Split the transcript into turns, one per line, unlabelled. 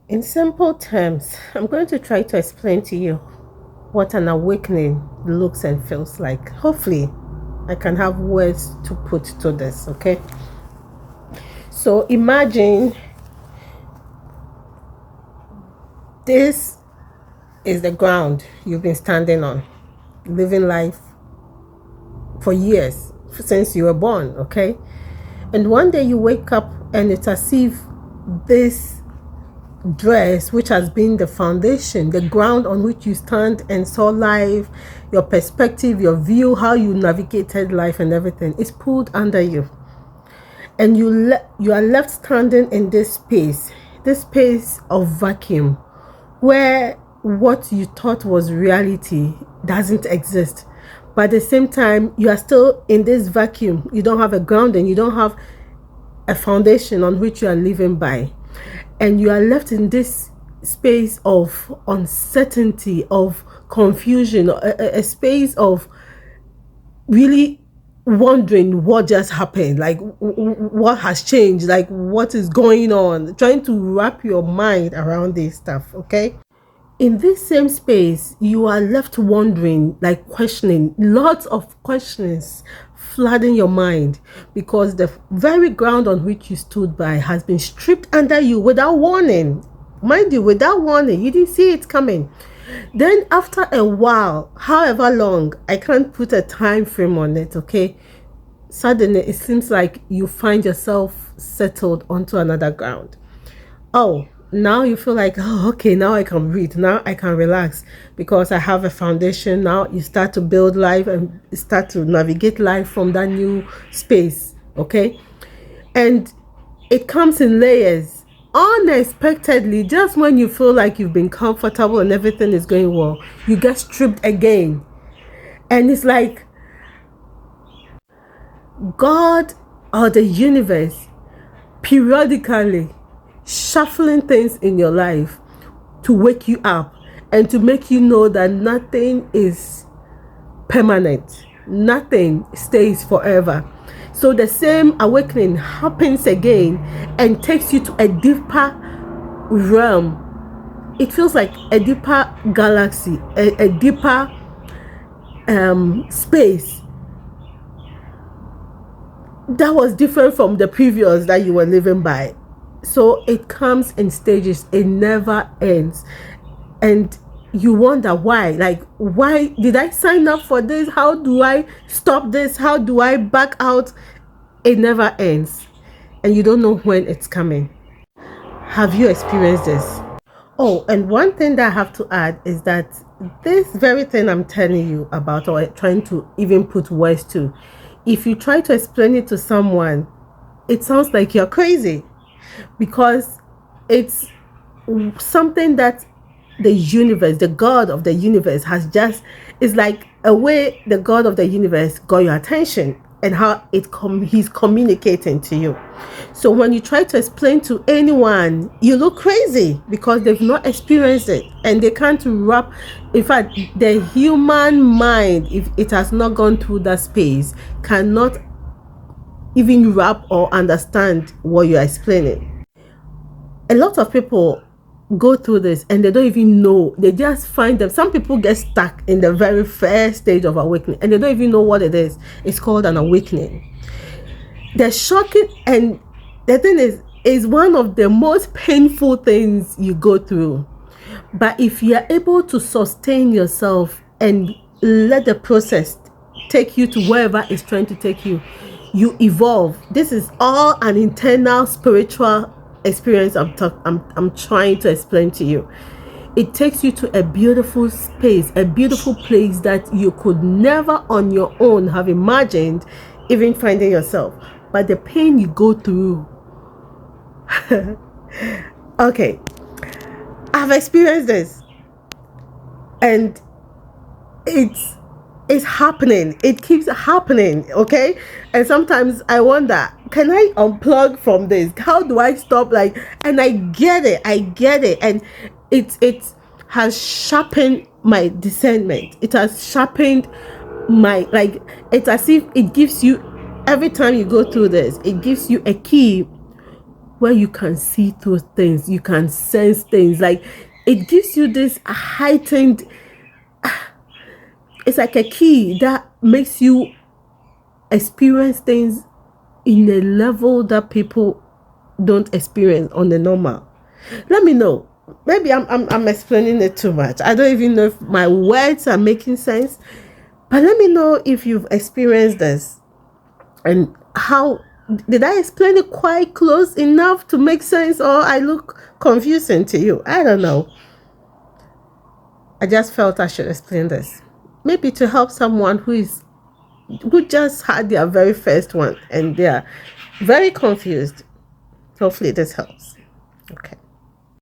In simple terms, I'm going to try to explain to you what an awakening looks and feels like. Hopefully, I can have words to put to this, okay? So imagine this is the ground you've been standing on, living life for years, since you were born, okay? And one day you wake up and it's as if this dress, which has been the foundation, the ground on which you stand and saw life, your perspective, your view, how you navigated life and everything, is pulled under you. And you are left standing in this space of vacuum, where what you thought was reality doesn't exist. But at the same time, you are still in this vacuum. You don't have a grounding, you don't have a foundation on which you are living by. And you are left in this space of uncertainty, of confusion, a space of really wondering what just happened, like what has changed, like what is going on, trying to wrap your mind around this stuff, okay? In this same space, you are left wondering, like questioning, lots of questions flooding your mind, because the very ground on which you stood by has been stripped under you without warning. Mind you, without warning, you didn't see it coming. Then after a while, however long, I can't put a time frame on it, okay? Suddenly it seems like you find yourself settled onto another ground. Oh, now you feel like, oh, okay, now I can breathe, now I can relax because I have a foundation. Now you start to build life and start to navigate life from that new space, okay? And it comes in layers. Unexpectedly, just when you feel like you've been comfortable and everything is going well, you get stripped again. And it's like God or the universe periodically shuffling things in your life to wake you up and to make you know that nothing is permanent, nothing stays forever. So the same awakening happens again and takes you to a deeper realm. It feels like a deeper galaxy, a deeper space that was different from the previous that you were living by. So it comes in stages, it never ends. And you wonder why, like, why did I sign up for this? How do I stop this? How do I back out? It never ends, and you don't know when it's coming. Have you experienced this? Oh, and one thing that I have to add is that this very thing I'm telling you about, or trying to even put words to, if you try to explain it to someone, it sounds like you're crazy, because it's something that the universe, the God of the universe, has just, is like a way the God of the universe got your attention and how he's communicating to you. So when you try to explain to anyone, you look crazy because they've not experienced it and they can't wrap. In fact, the human mind, if it has not gone through that space, cannot even wrap or understand what you're explaining. A lot of people go through this and they don't even know. They just find them. Some people get stuck in the very first stage of awakening and they don't even know what it is. It's called an awakening. The shocking, and the thing is one of the most painful things you go through. But if you are able to sustain yourself and let the process take you to wherever it's trying to take you, you evolve. This is all an internal spiritual experience I'm trying to explain to you. It takes you to a beautiful space, a beautiful place that you could never on your own have imagined even finding yourself. But the pain you go through, okay, I've experienced this, and it's happening. It keeps happening, okay? And sometimes I wonder, can I unplug from this? How do I stop? Like, and I get it, and it has sharpened my discernment. It has sharpened my, like, it's as if it gives you, every time you go through this, it gives you a key where you can see through things, you can sense things. Like, it gives you this heightened, it's like a key that makes you experience things in a level that people don't experience on the normal. Let me know. Maybe I'm explaining it too much. I don't even know if my words are making sense. But let me know if you've experienced this. And how did I explain it quite close enough to make sense, or I look confusing to you? I don't know. I just felt I should explain this. Maybe to help someone who just had their very first one and they're very confused. Hopefully this helps. Okay.